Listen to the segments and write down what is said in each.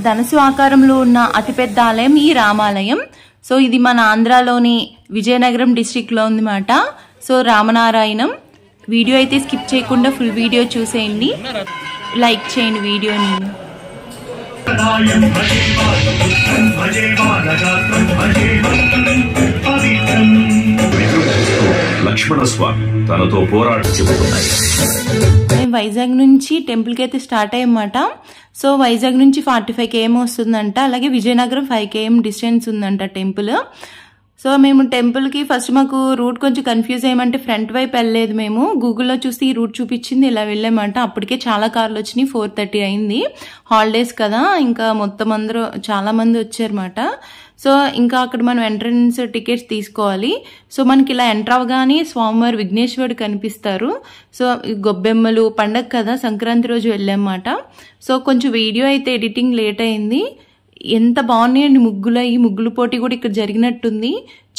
ధనుసు ఆకారంలో ఉన్న అతిపెద్ద ఆలయం ఈ రామాలయం. సో ఇది మన ఆంధ్రాలోని విజయనగరం డిస్ట్రిక్ట్లో ఉందన్నమాట. సో రామనారాయణం. వీడియో అయితే స్కిప్ చేయకుండా ఫుల్ వీడియో చూసేయండి, లైక్ చేయండి వీడియోని. లక్ష్మణ స్వామి తనతో పోరాటం చెబుతున్నాయి. మేము వైజాగ్ నుంచి టెంపుల్కి అయితే స్టార్ట్ అయ్యమాట. సో వైజాగ్ నుంచి 45 km వస్తుందంట, అలాగే విజయనగరం 5 km డిస్టెన్స్ ఉందంట టెంపుల్. సో మేము టెంపుల్కి ఫస్ట్ మాకు రూట్ కొంచెం కన్ఫ్యూజ్ అయ్యమంటే ఫ్రంట్ వైపు వెళ్ళలేదు. మేము గూగుల్లో చూస్తే ఈ రూట్ చూపించింది, ఇలా వెళ్ళామంట. అప్పటికే చాలా కార్లు వచ్చినాయి, 4:30 అయింది. హాలిడేస్ కదా, ఇంకా మొత్తం అందరూ చాలా మంది వచ్చారన్నమాట. సో ఇంకా అక్కడ మనం ఎంట్రన్స్ టికెట్స్ తీసుకోవాలి. సో మనకి ఇలా ఎంటర్ అవగానే స్వామివారు విఘ్నేశ్వరుడు కనిపిస్తారు. సో గొబ్బెమ్మలు పండగ కదా, సంక్రాంతి రోజు వెళ్ళామన్నమాట. సో కొంచెం వీడియో అయితే ఎడిటింగ్ లేట్ అయింది. ఎంత బాగున్నాయండి ముగ్గులు. ఈ ముగ్గులు పోటీ కూడా ఇక్కడ జరిగినట్టుంది.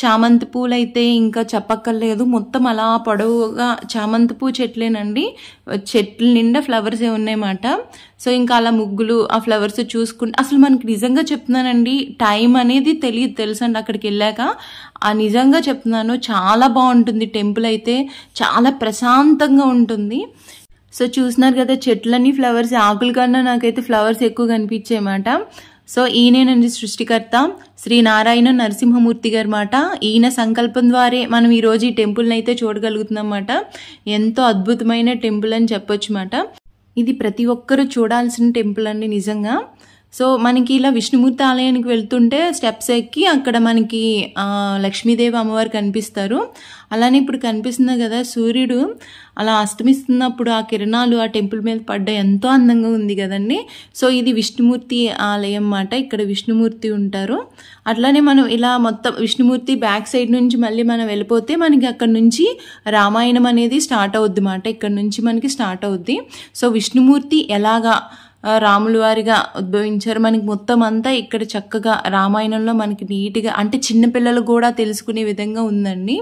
చామంతి పూలు అయితే ఇంకా చెప్పక్కర్లేదు, మొత్తం అలా పొడవుగా చామంతి పూ చెట్లేనండి. చెట్ల నిండా ఫ్లవర్స్ ఉన్నాయన్నమాట. సో ఇంకా అలా ముగ్గులు ఆ ఫ్లవర్స్ చూసుకుంటే అసలు మనకి నిజంగా చెప్తున్నానండి, టైం అనేది తెలియదు తెలుసండి అక్కడికి వెళ్ళాక. నిజంగా చెప్తున్నాను, చాలా బాగుంటుంది టెంపుల్ అయితే, చాలా ప్రశాంతంగా ఉంటుంది. సో చూస్తున్నారు కదా చెట్లన్నీ ఫ్లవర్స్, ఆకుల కన్నా నాకైతే ఫ్లవర్స్ ఎక్కువ కనిపించాయన్నమాట. సో ఈయనేనండి సృష్టికర్త శ్రీ నారాయణ నరసింహమూర్తి గారు మాట. ఈయన సంకల్పం ద్వారే మనం ఈరోజు ఈ టెంపుల్ని అయితే చూడగలుగుతున్నాం అన్నమాట. ఎంతో అద్భుతమైన టెంపుల్ అని చెప్పొచ్చు మాట. ఇది ప్రతి ఒక్కరూ చూడాల్సిన టెంపుల్ అండి నిజంగా. సో మనకి ఇలా విష్ణుమూర్తి ఆలయానికి వెళ్తుంటే స్టెప్స్ ఎక్కి అక్కడ మనకి లక్ష్మీదేవి అమ్మవారు కనిపిస్తారు. అలానే ఇప్పుడు కనిపిస్తుంది కదా సూర్యుడు అలా అస్తమిస్తున్నప్పుడు ఆ కిరణాలు ఆ టెంపుల్ మీద పడ్డా ఎంతో అందంగా ఉంది కదండి. సో ఇది విష్ణుమూర్తి ఆలయం అన్నమాట. ఇక్కడ విష్ణుమూర్తి ఉంటారు. అట్లానే మనం ఇలా మొత్తం విష్ణుమూర్తి బ్యాక్ సైడ్ నుంచి మళ్ళీ మనం వెళ్ళిపోతే మనకి అక్కడ నుంచి రామాయణం అనేది స్టార్ట్ అవుద్ది అన్నమాట. ఇక్కడ నుంచి మనకి స్టార్ట్ అవుద్ది. సో విష్ణుమూర్తి ఎలాగా రాముల వారిగా ఉద్భవించారు మనకి మొత్తం అంతా ఇక్కడ చక్కగా రామాయణంలో మనకి నీట్గా, అంటే చిన్నపిల్లలకు కూడా తెలుసుకునే విధంగా ఉందండి.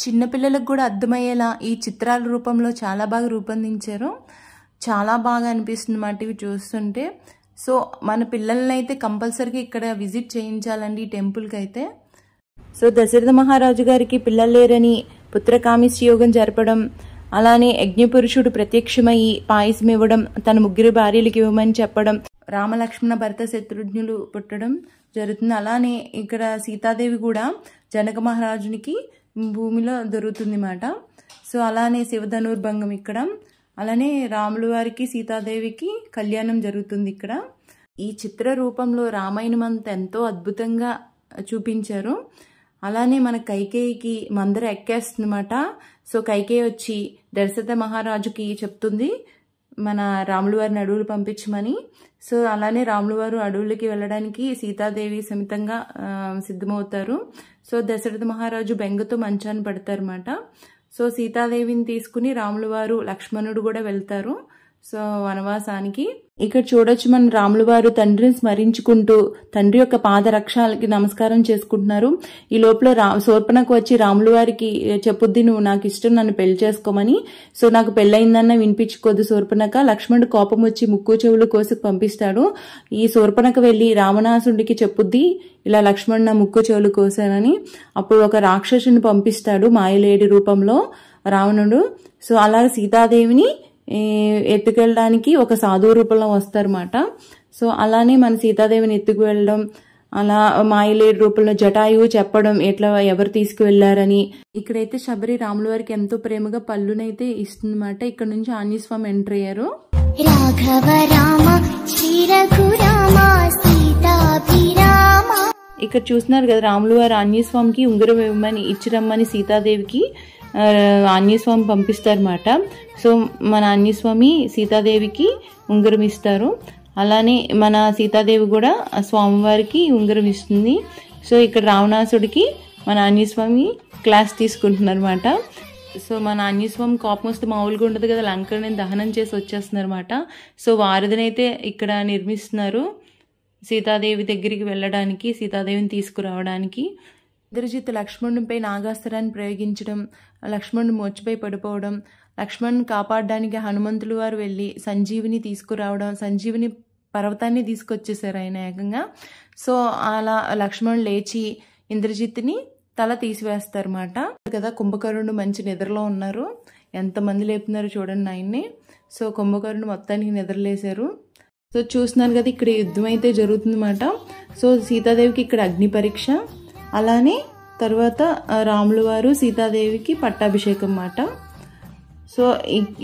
చిన్నపిల్లలకు కూడా అర్థమయ్యేలా ఈ చిత్రాల రూపంలో చాలా బాగా రూపొందించారు. చాలా బాగా అనిపిస్తుంది అన్నమాట ఇవి చూస్తుంటే. సో మన పిల్లల్ని అయితే కంపల్సరీగా ఇక్కడ విజిట్ చేయించాలండి ఈ టెంపుల్కి అయితే. సో దశరథ మహారాజు గారికి పిల్లలు లేరని పుత్రకామిష్టి యోగం జరపడం, అలానే యజ్ఞపురుషుడు ప్రత్యక్షమయ్యి పాయసం ఇవ్వడం, తన 3 భార్యలకు ఇవ్వమని చెప్పడం, రామలక్ష్మణ భరత శత్రుఘ్నులు పుట్టడం జరుగుతుంది. అలానే ఇక్కడ సీతాదేవి కూడా జనక మహారాజునికి భూమిలో దొరుకుతుంది మాట. సో అలానే శివధనుర్భంగం ఇక్కడ, అలానే రాముల వారికి సీతాదేవికి కళ్యాణం జరుగుతుంది ఇక్కడ. ఈ చిత్ర రూపంలో రామాయణం అంతా ఎంతో అద్భుతంగా చూపించారు. అలానే మన కైకేయికి మందర ఎక్కేస్తుందన్నమాట. సో కైకేయి వచ్చి దశరథ మహారాజుకి చెప్తుంది మన రాముల వారిని అడవులు పంపించమని. సో అలానే రాముల వారు అడవులకి వెళ్ళడానికి సీతాదేవి సమితంగా సిద్ధమవుతారు. సో దశరథ మహారాజు బెంగతో మంచాన్ని పడతారు అన్నమాట. సో సీతాదేవిని తీసుకుని రాముల వారు లక్ష్మణుడు కూడా వెళ్తారు సో వనవాసానికి. ఇక్కడ చూడొచ్చు మన రాముల వారు తండ్రిని స్మరించుకుంటూ తండ్రి యొక్క పాదరక్షాలకి నమస్కారం చేసుకుంటున్నారు. ఈ లోపల శూర్పణఖ వచ్చి రాముల వారికి చెప్పుద్ది, నువ్వు నాకు ఇష్టం, నన్ను పెళ్లి చేసుకోమని. సో నాకు పెళ్ళయిందన్న వినిపించుకోదు శూర్పణఖ. లక్ష్మణుడు కోపం వచ్చి ముక్కు చెవులు కోసి పంపిస్తాడు. ఈ శూర్పణఖ వెళ్లి రావణాసుడికి చెప్పుద్ది, ఇలా లక్ష్మణుడు నా ముక్కు చెవులు కోసానని. అప్పుడు ఒక రాక్షసుని పంపిస్తాడు మాయలేడి రూపంలో రావణుడు. సో అలా సీతాదేవిని ఎత్తుకెళ్ళడానికి ఒక సాధువు రూపంలో వస్తారన్నమాట. సో అలానే మన సీతాదేవిని ఎత్తుకు వెళ్ళడం, అలా మాయలేడు రూపంలో జటాయువు చెప్పడం ఎట్లా ఎవరు తీసుకువెళ్లారని. ఇక్కడైతే శబరి రాముల వారికి ఎంతో ప్రేమగా పళ్ళునైతే ఇస్తుందన్నమాట. ఇక్కడ నుంచి ఆంజనేయస్వామి ఎంటర్ అయ్యారు. ఇక్కడ చూస్తున్నారు కదా రాముల వారు ఆంజనేయస్వామికి ఉంగరం ఇవ్వమని ఇచ్చిరమ్మని సీతాదేవికి ఆంజనేయస్వామి పంపిస్తారన్నమాట. సో మన ఆంజనేయస్వామి సీతాదేవికి ఉంగరం ఇస్తారు. అలానే మన సీతాదేవి కూడా స్వామివారికి ఉంగరం ఇస్తుంది. సో ఇక్కడ రావణాసుడికి మన ఆంజనేయస్వామి క్లాస్ తీసుకుంటున్నారు అన్నమాట. సో మన ఆంజనేయస్వామి కోపం వస్తే మామూలుగా ఉండదు కదా, లంకని దహనం చేసి వచ్చేస్తున్నారు అన్నమాట. సో వారధినైతే ఇక్కడ నిర్మిస్తున్నారు సీతాదేవి దగ్గరికి వెళ్ళడానికి, సీతాదేవిని తీసుకురావడానికి. ఇంద్రజిత్ లక్ష్మణుడిపై నాగాస్త్రాన్ని ప్రయోగించడం, లక్ష్మణుడు మోర్చిపై పడిపోవడం, లక్ష్మణుని కాపాడడానికి హనుమంతులు వారు వెళ్ళి సంజీవిని తీసుకురావడం, సంజీవిని పర్వతాన్ని తీసుకొచ్చేసారు ఆయన ఏకంగా. సో అలా లక్ష్మణుడు లేచి ఇంద్రజిత్తుని తల తీసివేస్తారు అన్నమాట కదా. కుంభకర్ణుడు మంచి నిద్రలో ఉన్నారు. ఎంతమంది లేపుతున్నారు చూడండి ఆయన్ని. సో కుంభకర్ణుడు మొత్తానికి నిద్రలేశారు. సో చూస్తున్నారు కదా, ఇక్కడ యుద్ధం అయితే జరుగుతుందన్నమాట. సో సీతాదేవికి ఇక్కడ అగ్ని పరీక్ష, అలానే తర్వాత రాముల వారు సీతాదేవికి పట్టాభిషేకం అన్నమాట. సో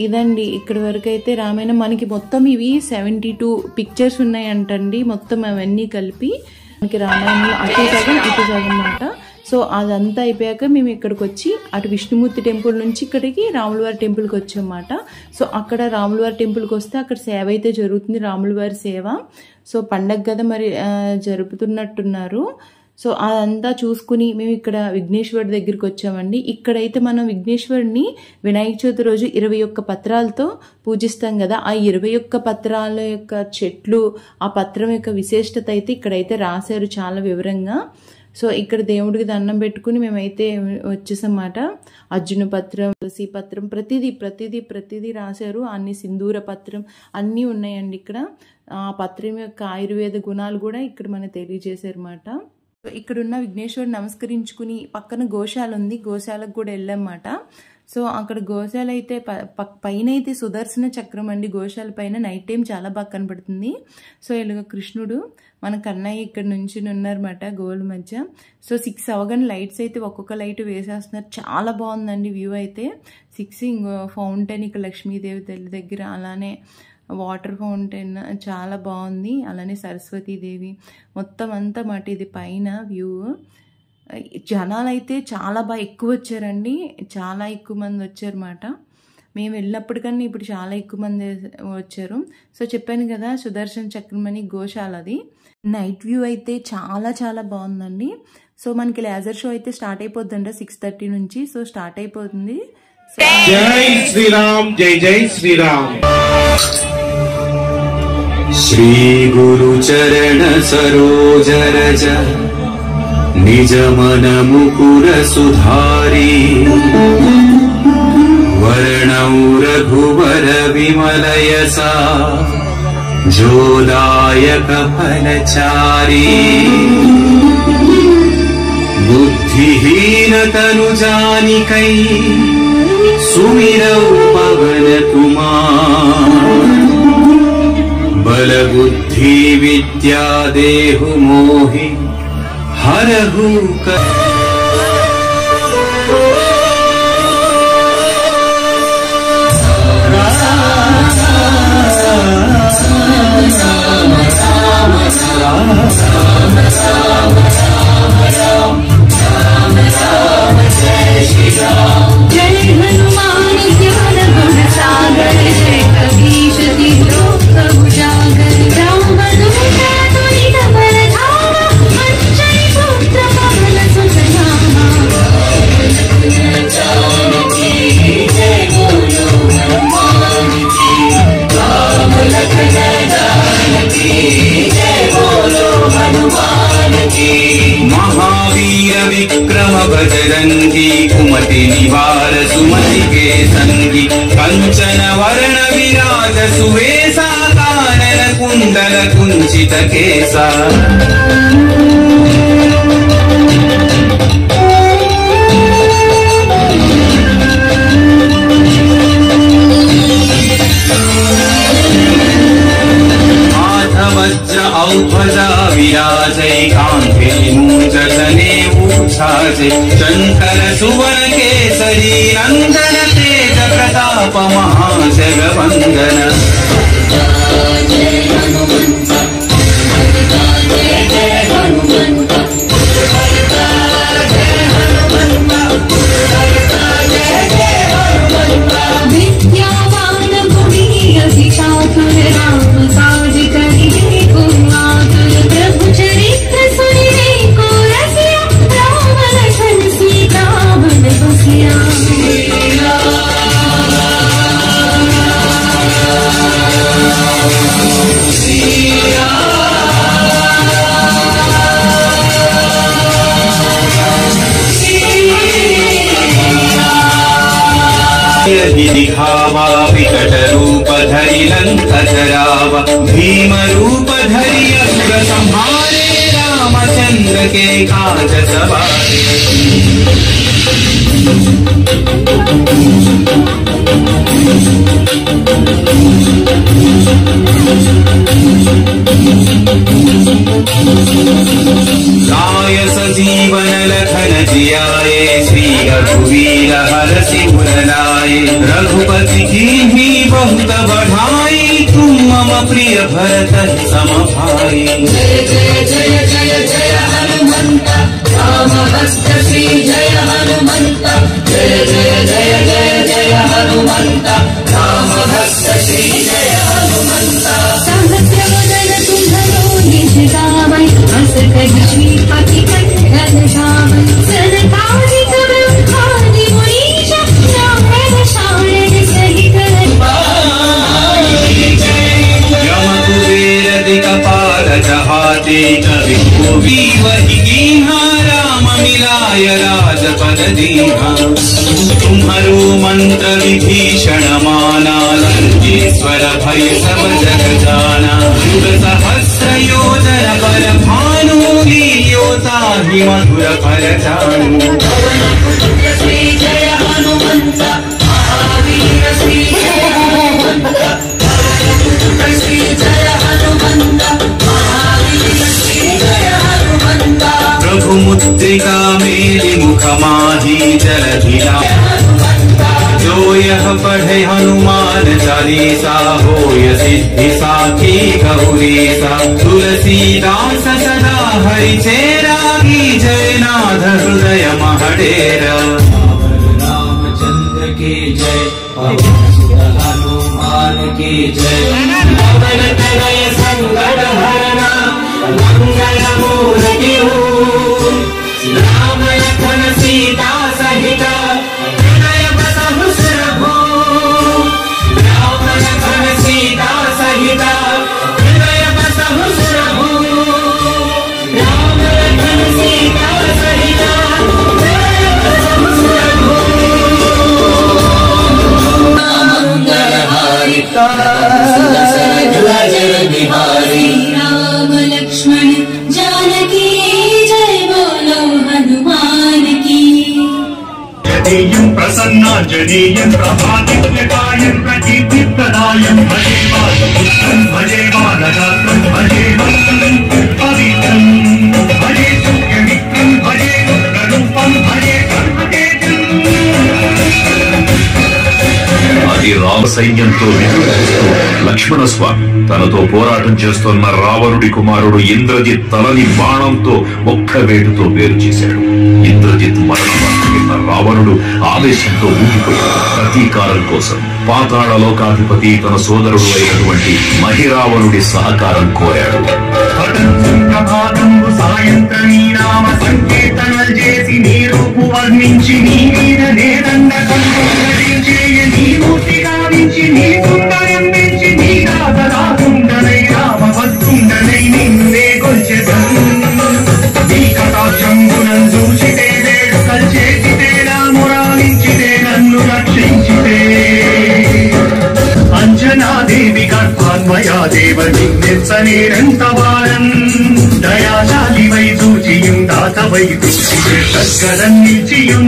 ఇదండి ఇక్కడి వరకు అయితే రామాయణం. మనకి మొత్తం ఇవి 72 పిక్చర్స్ ఉన్నాయంటండి. మొత్తం అవన్నీ కలిపి మనకి రామాయణంలో అటు సగం ఇటు సగం అన్నమాట. సో అదంతా అయిపోయాక మేము ఇక్కడికి వచ్చి అటు విష్ణుమూర్తి టెంపుల్ నుంచి ఇక్కడికి రాములవారి టెంపుల్కి వచ్చామన్నమాట. సో అక్కడ రాములవారి టెంపుల్కి వస్తే అక్కడ సేవ అయితే జరుగుతుంది, రాములవారి సేవ. సో పండగ కదా మరి జరుపుతున్నట్టున్నారు. సో అదంతా చూసుకుని మేము ఇక్కడ విఘ్నేశ్వరుడి దగ్గరికి వచ్చామండి. ఇక్కడైతే మనం విఘ్నేశ్వరుడిని వినాయక చవితి రోజు 21 పత్రాలతో పూజిస్తాం కదా. ఆ 21 పత్రాల యొక్క చెట్లు, ఆ పత్రం యొక్క విశిష్టత అయితే ఇక్కడైతే రాశారు చాలా వివరంగా. సో ఇక్కడ దేవుడికి దండం పెట్టుకుని మేమైతే వచ్చేసామాట. అర్జున పత్రం, తులసి పత్రం, ప్రతిదీ రాశారు. అన్ని సింధూర పత్రం అన్నీ ఉన్నాయండి ఇక్కడ. ఆ పత్రం యొక్క ఆయుర్వేద గుణాలు కూడా ఇక్కడ మనకు తెలియజేశారు అన్నమాట. ఇక్కడున్న విఘ్నేశ్వరుడు నమస్కరించుకుని పక్కన గోశాల ఉంది, గోశాలకు కూడా వెళ్ళామన్నమాట. సో అక్కడ గోశాల అయితే పైన అయితే సుదర్శన చక్రం అండి. గోశాల పైన నైట్ టైం చాలా బాగా కనపడుతుంది. సో ఇలాగ కృష్ణుడు మన కన్నయ్య ఇక్కడ నుంచి ఉన్నారన్నమాట గోవుల మధ్య. సో 6 అవగానే లైట్స్ అయితే ఒక్కొక్క లైట్ వేసేస్తున్నారు. చాలా బాగుందండి వ్యూ అయితే. 6 ఫౌంటైన్ ఇక్కడ లక్ష్మీదేవి తల్లి దగ్గర, అలానే వాటర్ ఫౌంటైన్ చాలా బాగుంది. అలానే సరస్వతీదేవి మొత్తం అంతా మాట ఇది పైన వ్యూ. జనాలు అయితే చాలా బాగా ఎక్కువ వచ్చారండి, చాలా ఎక్కువ మంది వచ్చారన్నమాట. మేము వెళ్ళినప్పటికన్నా ఇప్పుడు చాలా ఎక్కువ మంది వచ్చారు. సో చెప్పాను కదా సుదర్శన చక్రం అని గోశాల అది. నైట్ వ్యూ అయితే చాలా బాగుందండి. సో మనకి లేజర్ షో అయితే స్టార్ట్ అయిపోతుందంట 6:30 నుంచి. సో స్టార్ట్ అయిపోతుంది. జై శ్రీరామ్, జై జై శ్రీరామ్. శ్రీ గురు చరణ సరోజ రజ నిజ మన ముకుర సుధారి వర్ణౌ రఘువర విమలయసా జోదాయక ఫలచారి బుద్ధిహీన తను జానికై సుమిరౌ పవన కుమార్ बल बुद्धि विद्या देहु मोहि हरहु जय हनुमान ज्ञान गुण सागर जय कपीश तिलोक उजागर राम दूत तुलित बलधामा अंजनी पुत्र पवन सुत नामा जानकी जय बोलो हनुमान की राम लखन जानकी जय बोलो हनुमान की महावीर विक्रम बजरंगी कुमति निवार सुमति के संगी कंचन वर्ण विराज सुवेशा कानन कुंडल कुंचित केसा वज्र औध्वजा विराजै कान्ते मूर्धने ऊर्ध्वाजे शंकर सुवन केसरी नंदन तेज प्रताप महाजगवंदन विद्यावान गुणी अति चातुर राम काज करिए को आतुर प्रभु चरित्र सुनिए को रसिया राम लखन सीता बन बसिया श्री राम ही दिखावा विकट रूप धरि लंक जरावा भीम रूप धरि असुर संहारे रामचंद्र के काज सवारे लाय सजीवन लखन जियाए श्री रघुवीर हरषि उर लाए रघुपति कीन्ही बहुत बढ़ाई तुम मम प्रिय भरत सम भाई जय जय जय जय जय हनुमंत राम भक्त श्री जय हनुमंत जय जय जय जय जय हनुमंत राम भक्त श्री जय हनुमंत सहस्र वदन तुम्हरो निज गावै हस कहि श्रीपति कंठन धावै सनकादिक ब्रह्मादि मुनीश ब्राह्मण शारद सहित यम कुबेर दिक्पाल जहाते कवि कोवि वही कीन्हा राम मिलाय राजपद दीन्हा तुम्हरो मंत्र विभीषण माना लंकेश्वर भय सब जग जाना युग सहस्र योजन पर भानु लील्योता हि मधुर फल जानू श्री जय हनुमंत महावीर श्री जय हनुमंत श्री जय हनुमंत महावीर श्री जय हनुमंत प्रभु मुद्रिका मेलि मुख माहि जलधिया जो यह पढ़े हनुमान चालीसा होय सिद्धि साखी गौरीसा तुलसीदास सदा हरि चेरा की जयनाथ हृदय महडेरा रामचंद्र के जय हनुमान के जय पवन तनय संकट हरना मंगल मूर्ति राम लखन सीता सहित हृदय बसहु सुरभु राम लखन सीता सहित हृदय बसहु सुरभु राम लखन सीता सहित हृदय बसहु सुरभु मंगलहारी बिहारी राम लक्ष्मण जानकी जय बोलो हनुमान की जनेयं प्रसन्नांजनेयं प्रभादिव्यकायं प्रकीर्तिप्रदायं भजे मातपुत्रं भजे मानदात्रं भजे भक्तं पवित्रं भजे सूर्यमित्रं भजे रुद्ररूपं भजे कर्मतेजम् అది రామ సైన్యంతో విజృంభిస్తూ లక్ష్మణ స్వామి తనతో పోరాటం చేస్తున్న రావణుడి కుమారుడు ఇంద్రజిత్ తలని బాణంతో ఒక్క వేటుతో వేరు చేశాడు. ఇంద్రజిత్ మరణ వార్త విన్న రావణుడు ఆవేశంతో ఊగిపోయాడు. ప్రతీకారం కోసం పాతాళ లోకాధిపతి తన సోదరుడు అయినటువంటి మహిరావణుడి సహకారం కోరాడు. సాయంత్రనీ నామ సంకీర్తనలు చేసి నీ రూపు వర్ణించి నీ మీద నేదండ కంచేయ నీ మూర్తి గావించి నీ సుందరం పెంచి నీ దాసరాకుండనై రామ భక్తుండనై నిన్నే కొల్చెదను నీ కటాక్షంబునం చూచితే వేడుకలు చేసితే రామురాలించితే నన్ను రక్షించితే అంజనాదేవి గర్భాన్మయా దేవ నిన్నెచ్చనేరంత వారం దయాశాలి వై చూచియుం దాతవై సద్గదం నిలిచియుం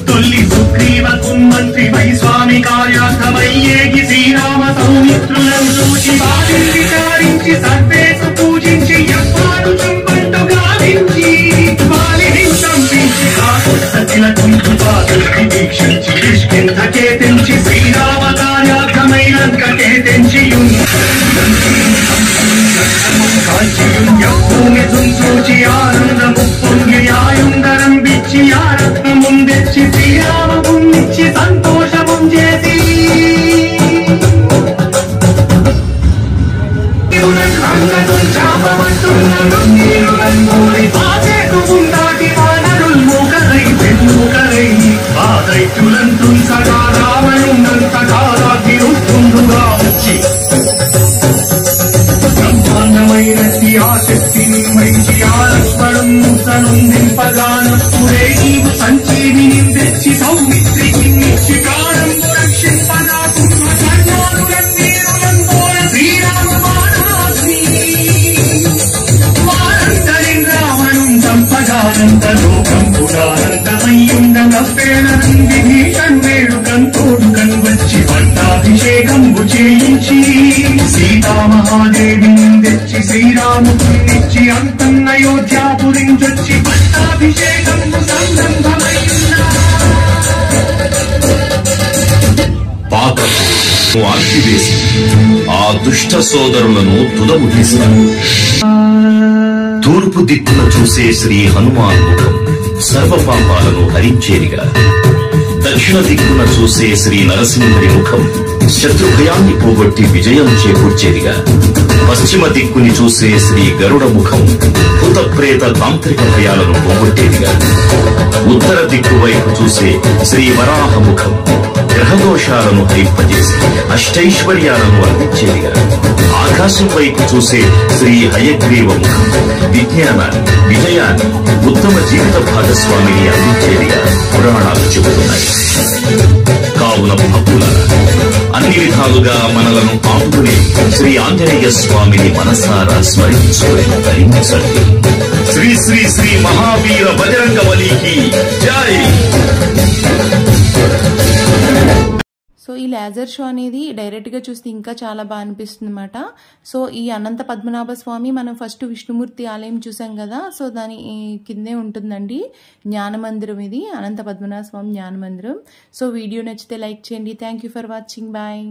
తొల్లి సుగ్రీవ కుమ్మంత్రి వై స్వామి కార్యార్థమయ్యేగి శ్రీరామ సౌమిత్రులను చూచి వారిని విచారించి సర్వేసు పూజించి ఎవ్వాడు చంపంటు గావించి వారిని చంపించి సతిల కుంకుపాదుల్ని దీక్షించి కిష్కింధకే తెంచి శ్రీరామ కార్యార్థమైన తెంచియుం భూమి తుంచూచి ఆనందము పొంగియాయుందరం బిచ్చి ఆరత్నముం తెచ్చి శ్రీరామముం ఇచ్చి సంతోషముం చేసి సదా రావణుందంతగా రాగిరుస్తుండుగా వచ్చి బ్రహ్మాండమైనది ఆ శక్తిని మైచి ఆ లక్ష్మణం ముసను నింపగానప్పుడే నీవు సంజీవిని తెచ్చి సౌమిత్రికి నిచ్చి ప్రాణం రక్ష ఆనంద లోకం పురానందమయ్యుండనప్పేణనంది భీషణ్వేడు కంతోడు కన్వచ్చి పట్టాభిషేకంబు చేయించి సీతామహాదేవిని తెచ్చి శ్రీరామునిచ్చి అంతం అయోధ్యాపురించొచ్చి పట్టాభిషేకంబు సంరంభమయ్యున్నా పాతకు ఆర్పివేసి ఆ దుష్ట సోదరులను తుదముట్టిస్తాడు. తూర్పు దిక్కున చూసే శ్రీ హనుమాన్ ముఖం సర్వ పాపాలను హరించేదిగా, దక్షిణ దిక్కున చూసే శ్రీ నరసింహుడి ముఖం శత్రుభయాన్ని పోగొట్టి విజయం చేకూర్చేదిగా, పశ్చిమ దిక్కుని చూసే శ్రీ గరుడ ముఖం భూత ప్రేత తాంత్రిక భయాలను పోగొట్టేదిగా, ఉత్తర దిక్కు వైపు చూసే శ్రీ వరాహ ముఖం గ్రహదోషాలను హరింపజేసి అష్టైశ్వర్యాలను అందించేదిగా, ఆకాశం వైపు చూసే శ్రీ హయగ్రీవ ముఖం విజ్ఞానాన్ని, విజయాన్ని, ఉత్తమ జీవిత భాగస్వామిని అందించేదిగా పురాణాలు చెబుతున్నాయి. కావున భక్తులారా, అన్ని విధాలుగా మనలను ఆపుకునే శ్రీ ఆంజనేయ స్వామిని మనసారా స్మరించుకుని ధరించండి. శ్రీ శ్రీ శ్రీ మహావీర బజరంగ బలికి జై. సో ఈ లేజర్ షో అనేది డైరెక్ట్గా చూస్తే ఇంకా చాలా బాగా అనిపిస్తుంది అనమాట. సో ఈ అనంత పద్మనాభ స్వామి మనం ఫస్ట్ విష్ణుమూర్తి ఆలయం చూసాం కదా, సో దాని కిందే ఉంటుందండి జ్ఞానమందిరం. ఇది అనంత పద్మనాభ స్వామి జ్ఞానమందిరం. సో వీడియో నచ్చితే లైక్ చేయండి. Thank you for watching. Bye.